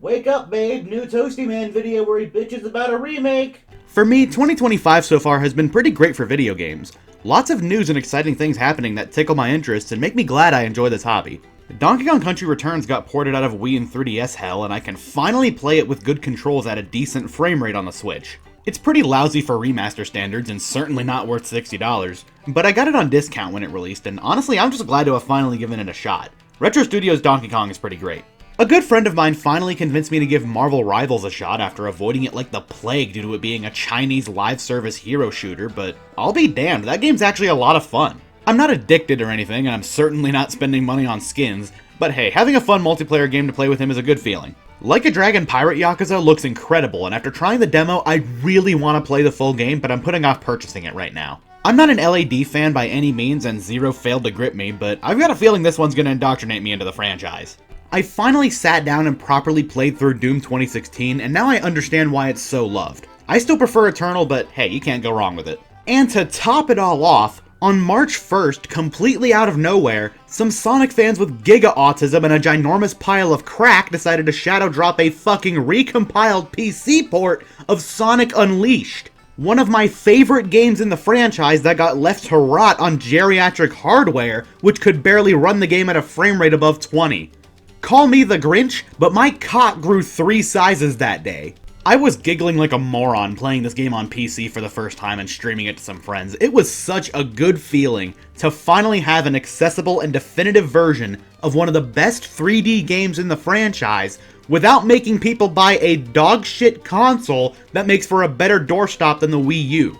Wake up, babe. New Toasty Man video where he bitches about a remake. For me, 2025 so far has been pretty great for video games. Lots of news and exciting things happening that tickle my interests and make me glad I enjoy this hobby. Donkey Kong Country Returns got ported out of Wii and 3DS hell, and I can finally play it with good controls at a decent frame rate on the Switch. It's pretty lousy for remaster standards and certainly not worth $60, but I got it on discount when it released, and honestly I'm just glad to have finally given it a shot. Retro Studios' Donkey Kong is pretty great. A good friend of mine finally convinced me to give Marvel Rivals a shot after avoiding it like the plague due to it being a Chinese live service hero shooter, but I'll be damned, that game's actually a lot of fun. I'm not addicted or anything, and I'm certainly not spending money on skins, but hey, having a fun multiplayer game to play with him is a good feeling. Like a Dragon Pirate Yakuza looks incredible, and after trying the demo, I really want to play the full game, but I'm putting off purchasing it right now. I'm not an LAD fan by any means, and Zero failed to grip me, but I've got a feeling this one's gonna indoctrinate me into the franchise. I finally sat down and properly played through Doom 2016, and now I understand why it's so loved. I still prefer Eternal, but hey, you can't go wrong with it. And to top it all off, on March 1st, completely out of nowhere, some Sonic fans with giga autism and a ginormous pile of crack decided to shadow drop a fucking recompiled PC port of Sonic Unleashed. One of my favorite games in the franchise that got left to rot on geriatric hardware, which could barely run the game at a frame rate above 20. Call me the Grinch, but my cock grew 3 sizes that day. I was giggling like a moron playing this game on PC for the first time and streaming it to some friends. It was such a good feeling to finally have an accessible and definitive version of one of the best 3D games in the franchise without making people buy a dogshit console that makes for a better doorstop than the Wii U.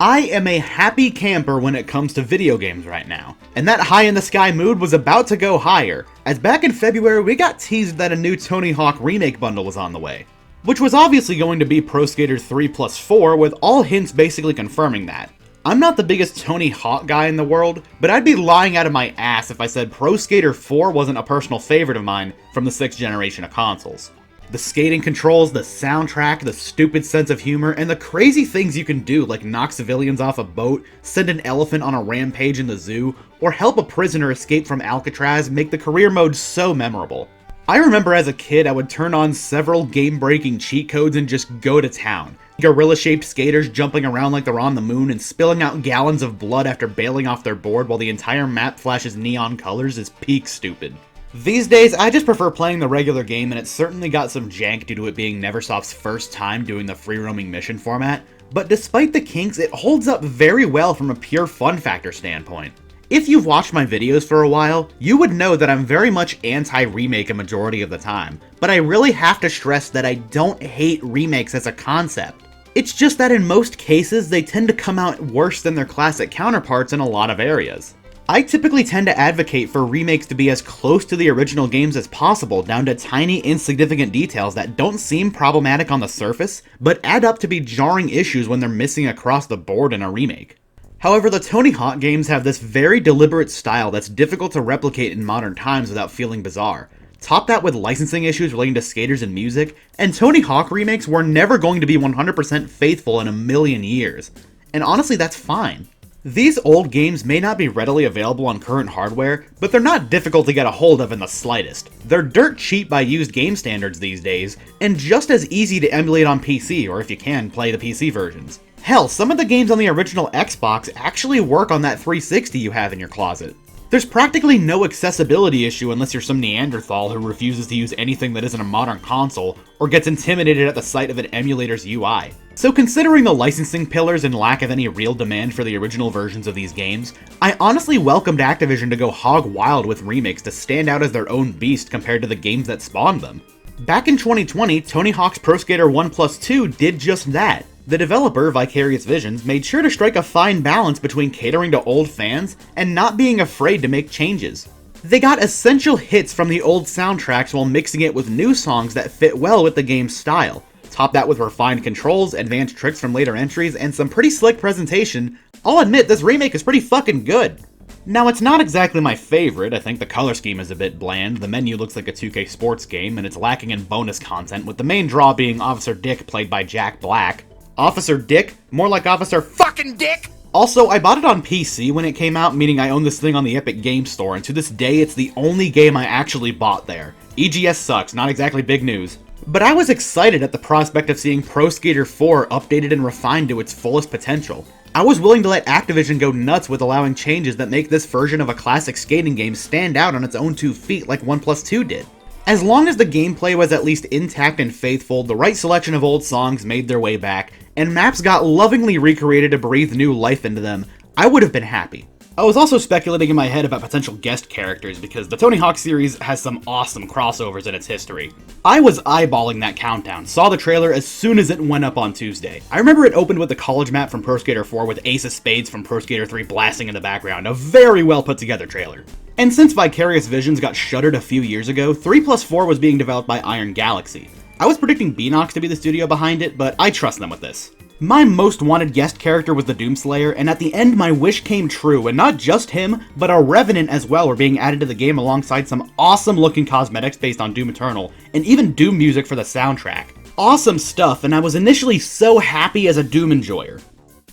I am a happy camper when it comes to video games right now, and that high in the sky mood was about to go higher, as back in February we got teased that a new Tony Hawk remake bundle was on the way, which was obviously going to be Pro Skater 3 plus 4, with all hints basically confirming that. I'm not the biggest Tony Hawk guy in the world, but I'd be lying out of my ass if I said Pro Skater 4 wasn't a personal favorite of mine from the 6th generation of consoles. The skating controls, the soundtrack, the stupid sense of humor, and the crazy things you can do like knock civilians off a boat, send an elephant on a rampage in the zoo, or help a prisoner escape from Alcatraz make the career mode so memorable. I remember as a kid I would turn on several game-breaking cheat codes and just go to town. Gorilla-shaped skaters jumping around like they're on the moon and spilling out gallons of blood after bailing off their board while the entire map flashes neon colors is peak stupid. These days, I just prefer playing the regular game, and it certainly got some jank due to it being Neversoft's first time doing the free-roaming mission format, but despite the kinks, it holds up very well from a pure fun factor standpoint. If you've watched my videos for a while, you would know that I'm very much anti-remake a majority of the time, but I really have to stress that I don't hate remakes as a concept. It's just that in most cases, they tend to come out worse than their classic counterparts in a lot of areas. I typically tend to advocate for remakes to be as close to the original games as possible, down to tiny, insignificant details that don't seem problematic on the surface, but add up to be jarring issues when they're missing across the board in a remake. However, the Tony Hawk games have this very deliberate style that's difficult to replicate in modern times without feeling bizarre. Top that with licensing issues relating to skaters and music, and Tony Hawk remakes were never going to be 100% faithful in a million years. And honestly, that's fine. These old games may not be readily available on current hardware, but they're not difficult to get a hold of in the slightest. They're dirt cheap by used game standards these days, and just as easy to emulate on PC, or if you can, play the PC versions. Hell, some of the games on the original Xbox actually work on that 360 you have in your closet. There's practically no accessibility issue unless you're some Neanderthal who refuses to use anything that isn't a modern console, or gets intimidated at the sight of an emulator's UI. So considering the licensing pillars and lack of any real demand for the original versions of these games, I honestly welcomed Activision to go hog wild with remakes to stand out as their own beast compared to the games that spawned them. Back in 2020, Tony Hawk's Pro Skater 1 Plus 2 did just that. The developer, Vicarious Visions, made sure to strike a fine balance between catering to old fans and not being afraid to make changes. They got essential hits from the old soundtracks while mixing it with new songs that fit well with the game's style. Top that with refined controls, advanced tricks from later entries, and some pretty slick presentation. I'll admit, this remake is pretty fucking good. Now, it's not exactly my favorite. I think the color scheme is a bit bland, the menu looks like a 2K sports game, and it's lacking in bonus content, with the main draw being Officer Dick played by Jack Black. Officer Dick? More like Officer fucking Dick! Also, I bought it on PC when it came out, meaning I own this thing on the Epic Games Store, and to this day, it's the only game I actually bought there. EGS sucks, not exactly big news. But I was excited at the prospect of seeing Pro Skater 4 updated and refined to its fullest potential. I was willing to let Activision go nuts with allowing changes that make this version of a classic skating game stand out on its own 2 feet like 1+2 did. As long as the gameplay was at least intact and faithful, the right selection of old songs made their way back, and maps got lovingly recreated to breathe new life into them, I would have been happy. I was also speculating in my head about potential guest characters because the Tony Hawk series has some awesome crossovers in its history. I was eyeballing that countdown, saw the trailer as soon as it went up on Tuesday. I remember it opened with the college map from Pro Skater 4 with Ace of Spades from Pro Skater 3 blasting in the background, a very well put together trailer. And since Vicarious Visions got shuttered a few years ago, 3+4 was being developed by Iron Galaxy. I was predicting Beanox to be the studio behind it, but I trust them with this. My most wanted guest character was the Doomslayer, and at the end my wish came true, and not just him, but a Revenant as well were being added to the game alongside some awesome looking cosmetics based on Doom Eternal, and even Doom music for the soundtrack. Awesome stuff, and I was initially so happy as a Doom enjoyer.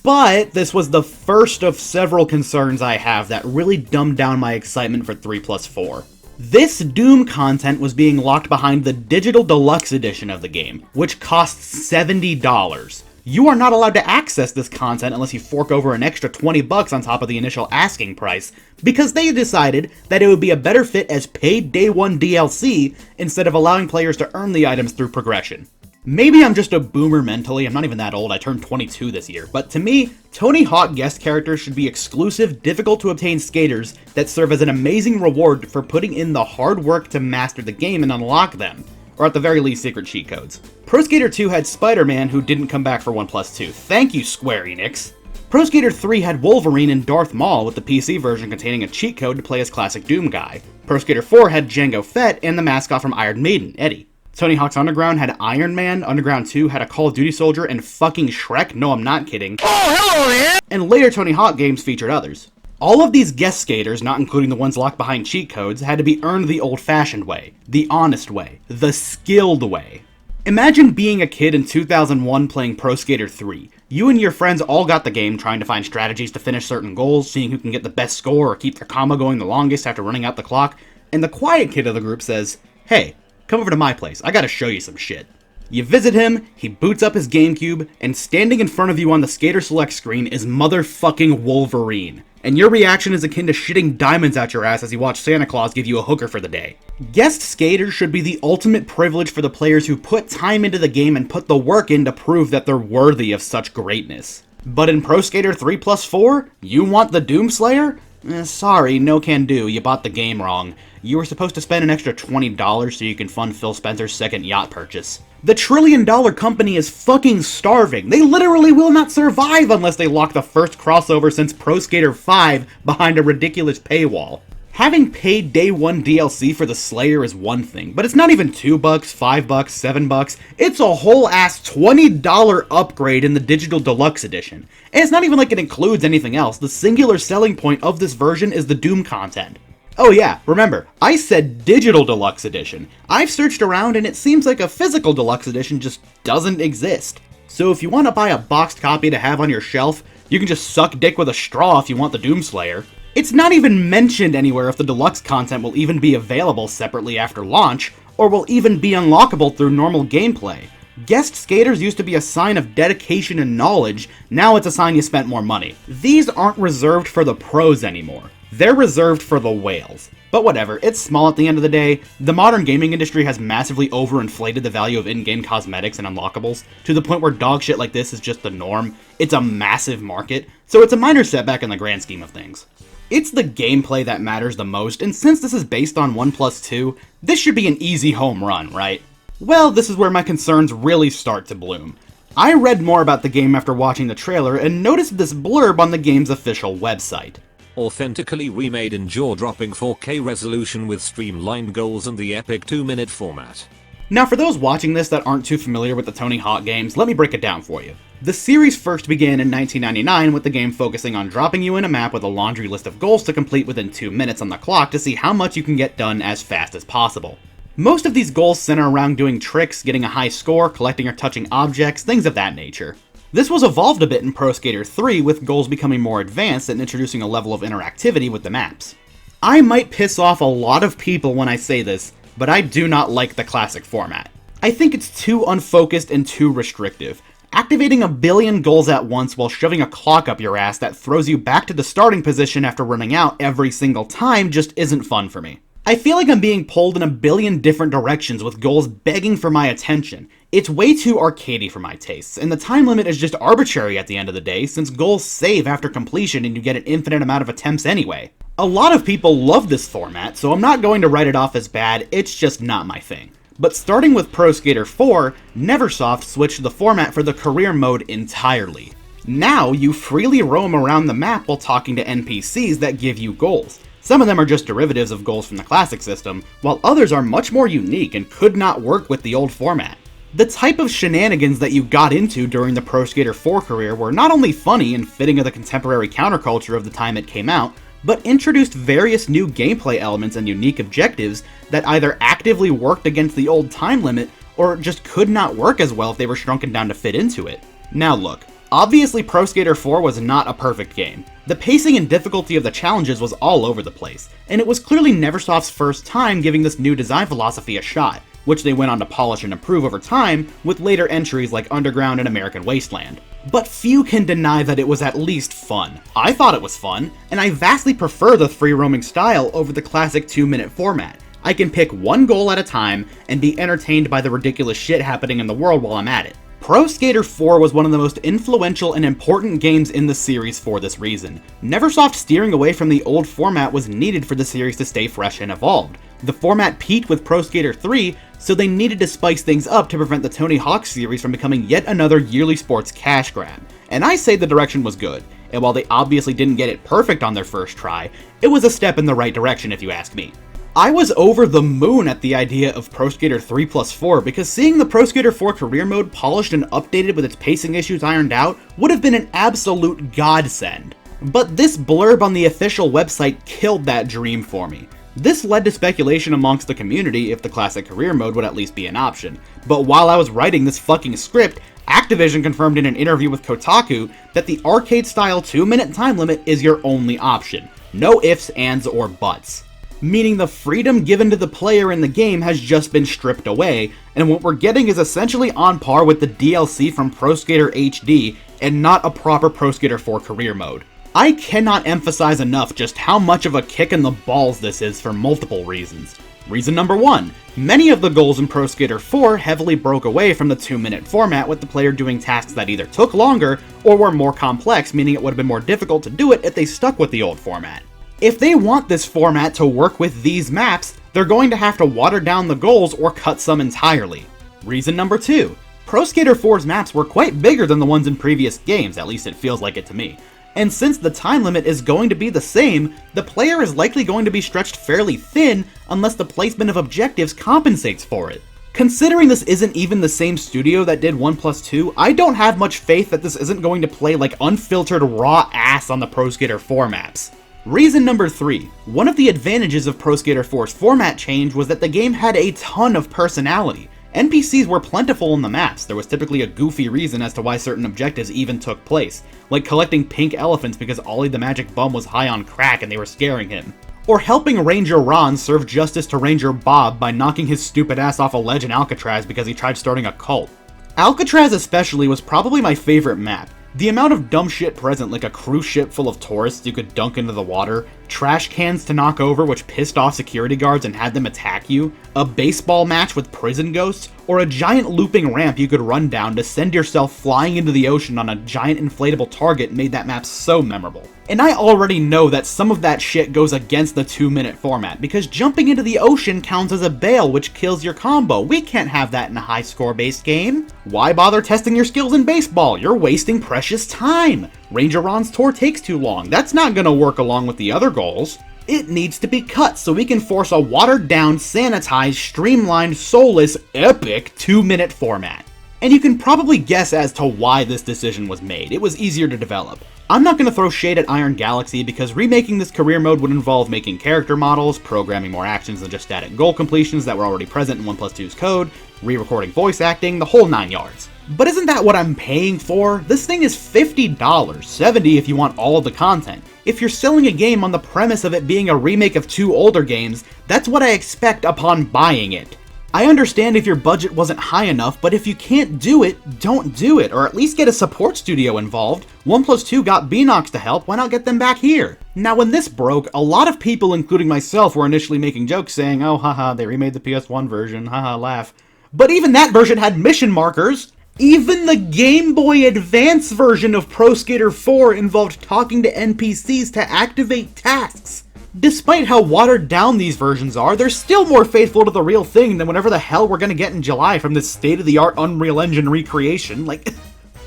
But this was the first of several concerns I have that really dumbed down my excitement for 3+4. This Doom content was being locked behind the Digital Deluxe Edition of the game, which costs $70. You are not allowed to access this content unless you fork over an extra $20 on top of the initial asking price, because they decided that it would be a better fit as paid Day 1 DLC instead of allowing players to earn the items through progression. Maybe I'm just a boomer mentally, I'm not even that old, I turned 22 this year, but to me, Tony Hawk guest characters should be exclusive, difficult to obtain skaters that serve as an amazing reward for putting in the hard work to master the game and unlock them, or at the very least secret cheat codes. Pro Skater 2 had Spider-Man who didn't come back for 1+2, thank you Square Enix. Pro Skater 3 had Wolverine and Darth Maul with the PC version containing a cheat code to play as classic Doom guy. Pro Skater 4 had Jango Fett and the mascot from Iron Maiden, Eddie. Tony Hawk's Underground had Iron Man, Underground 2 had a Call of Duty soldier, and fucking Shrek, no I'm not kidding. Oh, hello there! And later Tony Hawk games featured others. All of these guest skaters, not including the ones locked behind cheat codes, had to be earned the old-fashioned way, the honest way, the skilled way. Imagine being a kid in 2001 playing Pro Skater 3. You and your friends all got the game trying to find strategies to finish certain goals, seeing who can get the best score or keep their combo going the longest after running out the clock, and the quiet kid of the group says, "Hey, come over to my place, I gotta show you some shit." You visit him, he boots up his GameCube, and standing in front of you on the Skater Select screen is motherfucking Wolverine. And your reaction is akin to shitting diamonds out your ass as you watch Santa Claus give you a hooker for the day. Guest skaters should be the ultimate privilege for the players who put time into the game and put the work in to prove that they're worthy of such greatness. But in Pro Skater 3+4, you want the Doomslayer? Sorry, no can do, you bought the game wrong. You were supposed to spend an extra $20 so you can fund Phil Spencer's second yacht purchase. The trillion-dollar company is fucking starving. They literally will not survive unless they lock the first crossover since Pro Skater 5 behind a ridiculous paywall. Having paid Day 1 DLC for the Slayer is one thing, but it's not even $2, $5, $7. It's a whole ass $20 upgrade in the Digital Deluxe Edition. And it's not even like it includes anything else. The singular selling point of this version is the Doom content. Oh yeah, remember, I said Digital Deluxe Edition. I've searched around and it seems like a physical Deluxe Edition just doesn't exist. So if you want to buy a boxed copy to have on your shelf, you can just suck dick with a straw if you want the Doomslayer. It's not even mentioned anywhere if the Deluxe content will even be available separately after launch, or will even be unlockable through normal gameplay. Guest skaters used to be a sign of dedication and knowledge, now it's a sign you spent more money. These aren't reserved for the pros anymore. They're reserved for the whales. But whatever, it's small at the end of the day. The modern gaming industry has massively overinflated the value of in-game cosmetics and unlockables, to the point where dog shit like this is just the norm. It's a massive market, so it's a minor setback in the grand scheme of things. It's the gameplay that matters the most, and since this is based on 1+2, this should be an easy home run, right? Well, this is where my concerns really start to bloom. I read more about the game after watching the trailer and noticed this blurb on the game's official website. Authentically remade in jaw-dropping 4K resolution with streamlined goals and the epic 2-minute format. Now for those watching this that aren't too familiar with the Tony Hawk games, let me break it down for you. The series first began in 1999 with the game focusing on dropping you in a map with a laundry list of goals to complete within 2 minutes on the clock to see how much you can get done as fast as possible. Most of these goals center around doing tricks, getting a high score, collecting or touching objects, things of that nature. This was evolved a bit in Pro Skater 3 with goals becoming more advanced and introducing a level of interactivity with the maps. I might piss off a lot of people when I say this, but I do not like the classic format. I think it's too unfocused and too restrictive. Activating a billion goals at once while shoving a clock up your ass that throws you back to the starting position after running out every single time just isn't fun for me. I feel like I'm being pulled in a billion different directions with goals begging for my attention. It's way too arcadey for my tastes, and the time limit is just arbitrary at the end of the day since goals save after completion and you get an infinite amount of attempts anyway. A lot of people love this format, so I'm not going to write it off as bad, it's just not my thing. But starting with Pro Skater 4, Neversoft switched the format for the career mode entirely. Now, you freely roam around the map while talking to NPCs that give you goals. Some of them are just derivatives of goals from the classic system, while others are much more unique and could not work with the old format. The type of shenanigans that you got into during the Pro Skater 4 career were not only funny and fitting of the contemporary counterculture of the time it came out, but introduced various new gameplay elements and unique objectives that either actively worked against the old time limit or just could not work as well if they were shrunken down to fit into it. Now look, obviously Pro Skater 4 was not a perfect game. The pacing and difficulty of the challenges was all over the place, and it was clearly Neversoft's first time giving this new design philosophy a shot, which they went on to polish and improve over time with later entries like Underground and American Wasteland. But few can deny that it was at least fun. I thought it was fun, and I vastly prefer the free roaming style over the classic 2-minute format. I can pick one goal at a time and be entertained by the ridiculous shit happening in the world while I'm at it. Pro Skater 4 was one of the most influential and important games in the series for this reason. Neversoft steering away from the old format was needed for the series to stay fresh and evolved. The format peaked with Pro Skater 3, so they needed to spice things up to prevent the Tony Hawk series from becoming yet another yearly sports cash grab. And I say the direction was good, and while they obviously didn't get it perfect on their first try, it was a step in the right direction if you ask me. I was over the moon at the idea of Pro Skater 3 plus 4 because seeing the Pro Skater 4 career mode polished and updated with its pacing issues ironed out would have been an absolute godsend. But this blurb on the official website killed that dream for me. This led to speculation amongst the community if the classic career mode would at least be an option. But while I was writing this fucking script, Activision confirmed in an interview with Kotaku that the arcade-style 2-minute time limit is your only option. No ifs, ands, or buts. Meaning the freedom given to the player in the game has just been stripped away, and what we're getting is essentially on par with the DLC from Pro Skater HD and not a proper Pro Skater 4 career mode. I cannot emphasize enough just how much of a kick in the balls this is for multiple reasons. Reason number 1, many of the goals in Pro Skater 4 heavily broke away from the 2-minute format with the player doing tasks that either took longer or were more complex, meaning it would have been more difficult to do it if they stuck with the old format. If they want this format to work with these maps, they're going to have to water down the goals or cut some entirely. Reason number 2, Pro Skater 4's maps were quite bigger than the ones in previous games, at least it feels like it to me. And since the time limit is going to be the same, the player is likely going to be stretched fairly thin unless the placement of objectives compensates for it. Considering this isn't even the same studio that did 1+2, I don't have much faith that this isn't going to play like unfiltered raw ass on the Pro Skater 4 maps. Reason number 3, one of the advantages of Pro Skater 4's format change was that the game had a ton of personality. NPCs were plentiful in the maps. There was typically a goofy reason as to why certain objectives even took place, like collecting pink elephants because Ollie the Magic Bum was high on crack and they were scaring him. Or helping Ranger Ron serve justice to Ranger Bob by knocking his stupid ass off a ledge in Alcatraz because he tried starting a cult. Alcatraz especially was probably my favorite map. The amount of dumb shit present, like a cruise ship full of tourists you could dunk into the water, trash cans to knock over which pissed off security guards and had them attack you, a baseball match with prison ghosts, or a giant looping ramp you could run down to send yourself flying into the ocean on a giant inflatable target made that map so memorable. And I already know that some of that shit goes against the 2-minute format, because jumping into the ocean counts as a bail which kills your combo. We can't have that in a high score based game. Why bother testing your skills in baseball? You're wasting precious time. Ranger Ron's tour takes too long. That's not gonna work along with the other goals. It needs to be cut so we can force a watered down, sanitized, streamlined, soulless, epic 2-minute format. And you can probably guess as to why this decision was made. It was easier to develop. I'm not going to throw shade at Iron Galaxy because remaking this career mode would involve making character models, programming more actions than just static goal completions that were already present in 1+2's code, re-recording voice acting, the whole 9 yards. But isn't that what I'm paying for? This thing is $50, $70 if you want all of the content. If you're selling a game on the premise of it being a remake of 2 older games, that's what I expect upon buying it. I understand if your budget wasn't high enough, but if you can't do it, don't do it, or at least get a support studio involved. 1+2 got Beanox to help, why not get them back here? Now when this broke, a lot of people, including myself, were initially making jokes saying, oh haha, they remade the PS1 version, haha, laugh. But even that version had mission markers! Even the Game Boy Advance version of Pro Skater 4 involved talking to NPCs to activate tasks. Despite how watered down these versions are, they're still more faithful to the real thing than whatever the hell we're gonna get in July from this state-of-the-art Unreal Engine recreation. Like,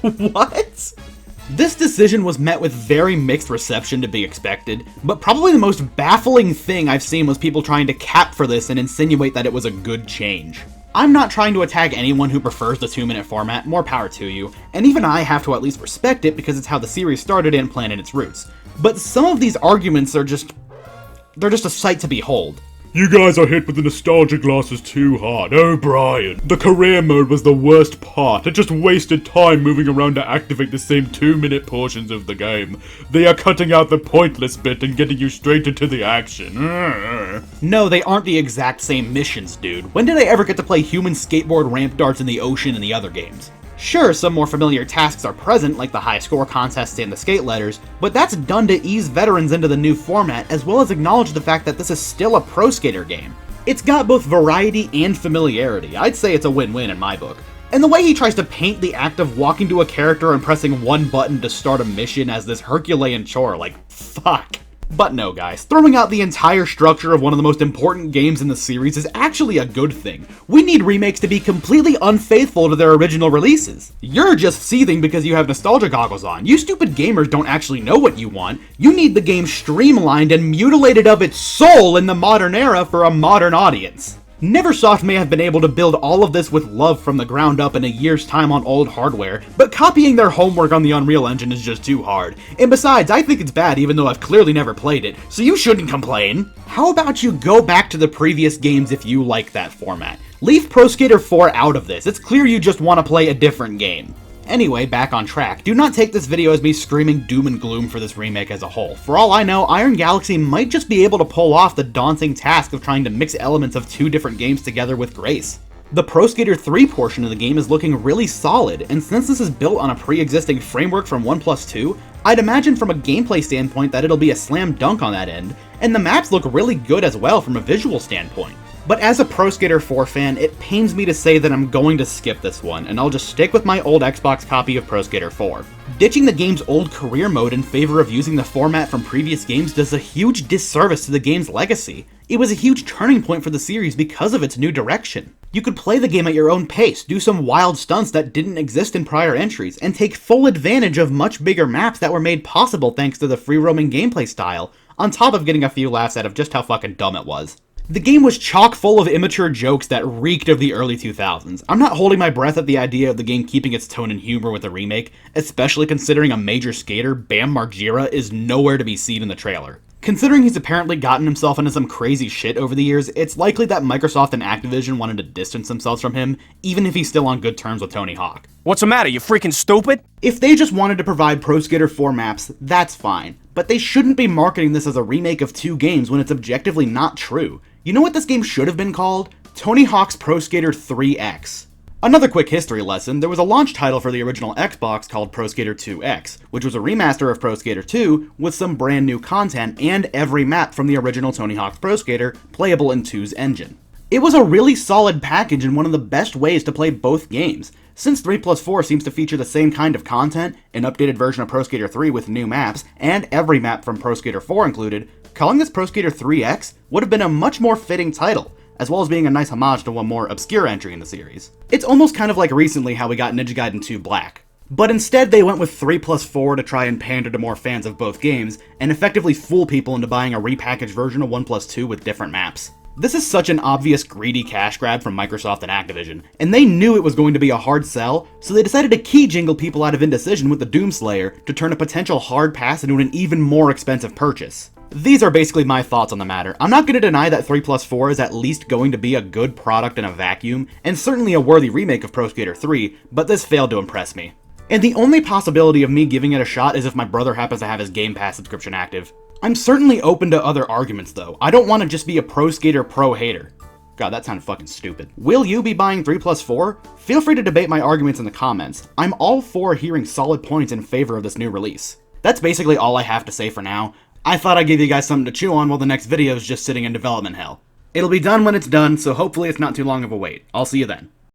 what? This decision was met with very mixed reception to be expected, but probably the most baffling thing I've seen was people trying to cap for this and insinuate that it was a good change. I'm not trying to attack anyone who prefers the 2-minute format, more power to you, and even I have to at least respect it because it's how the series started and planted its roots. But some of these arguments are they're just a sight to behold. You guys are hit with the nostalgia glasses too hard. Oh, Brian. The career mode was the worst part. It just wasted time moving around to activate the same 2-minute portions of the game. They are cutting out the pointless bit and getting you straight into the action. No, they aren't the exact same missions, dude. When did I ever get to play human skateboard ramp darts in the ocean in the other games? Sure, some more familiar tasks are present, like the high score contests and the skate letters, but that's done to ease veterans into the new format, as well as acknowledge the fact that this is still a Pro Skater game. It's got both variety and familiarity. I'd say it's a win-win in my book. And the way he tries to paint the act of walking to a character and pressing one button to start a mission as this Herculean chore, like, fuck. But no, guys, throwing out the entire structure of one of the most important games in the series is actually a good thing. We need remakes to be completely unfaithful to their original releases. You're just seething because you have nostalgia goggles on. You stupid gamers don't actually know what you want. You need the game streamlined and mutilated of its soul in the modern era for a modern audience. Neversoft may have been able to build all of this with love from the ground up in a year's time on old hardware, but copying their homework on the Unreal Engine is just too hard. And besides, I think it's bad even though I've clearly never played it, so you shouldn't complain. How about you go back to the previous games if you like that format? Leave Pro Skater 4 out of this, it's clear you just want to play a different game. Anyway, back on track. Do not take this video as me screaming doom and gloom for this remake as a whole. For all I know, Iron Galaxy might just be able to pull off the daunting task of trying to mix elements of 2 different games together with grace. The Pro Skater 3 portion of the game is looking really solid, and since this is built on a pre-existing framework from 1+2, I'd imagine from a gameplay standpoint that it'll be a slam dunk on that end, and the maps look really good as well from a visual standpoint. But as a Pro Skater 4 fan, it pains me to say that I'm going to skip this one, and I'll just stick with my old Xbox copy of Pro Skater 4. Ditching the game's old career mode in favor of using the format from previous games does a huge disservice to the game's legacy. It was a huge turning point for the series because of its new direction. You could play the game at your own pace, do some wild stunts that didn't exist in prior entries, and take full advantage of much bigger maps that were made possible thanks to the free-roaming gameplay style, on top of getting a few laughs out of just how fucking dumb it was. The game was chock full of immature jokes that reeked of the early 2000s. I'm not holding my breath at the idea of the game keeping its tone and humor with a remake, especially considering a major skater, Bam Margera, is nowhere to be seen in the trailer. Considering he's apparently gotten himself into some crazy shit over the years, it's likely that Microsoft and Activision wanted to distance themselves from him, even if he's still on good terms with Tony Hawk. What's the matter, you freaking stupid? If they just wanted to provide Pro Skater 4 maps, that's fine. But they shouldn't be marketing this as a remake of 2 games when it's objectively not true. You know what this game should have been called? Tony Hawk's Pro Skater 3X. Another quick history lesson, there was a launch title for the original Xbox called Pro Skater 2X, which was a remaster of Pro Skater 2 with some brand new content and every map from the original Tony Hawk's Pro Skater playable in 2's engine. It was a really solid package and one of the best ways to play both games. Since 3+4 seems to feature the same kind of content, an updated version of Pro Skater 3 with new maps, and every map from Pro Skater 4 included, calling this Pro Skater 3X would have been a much more fitting title, as well as being a nice homage to one more obscure entry in the series. It's almost kind of like recently how we got Ninja Gaiden 2 Black. But instead they went with 3+4 to try and pander to more fans of both games, and effectively fool people into buying a repackaged version of 1+2 with different maps. This is such an obvious greedy cash grab from Microsoft and Activision, and they knew it was going to be a hard sell, so they decided to key jingle people out of indecision with the Doomslayer to turn a potential hard pass into an even more expensive purchase. These are basically my thoughts on the matter. I'm not going to deny that 3+4 is at least going to be a good product in a vacuum, and certainly a worthy remake of Pro Skater 3, but this failed to impress me. And the only possibility of me giving it a shot is if my brother happens to have his Game Pass subscription active. I'm certainly open to other arguments though. I don't want to just be a Pro Skater Pro hater. God, that sounded fucking stupid. Will you be buying 3+4? Feel free to debate my arguments in the comments. I'm all for hearing solid points in favor of this new release. That's basically all I have to say for now. I thought I'd give you guys something to chew on while the next video is just sitting in development hell. It'll be done when it's done, so hopefully it's not too long of a wait. I'll see you then.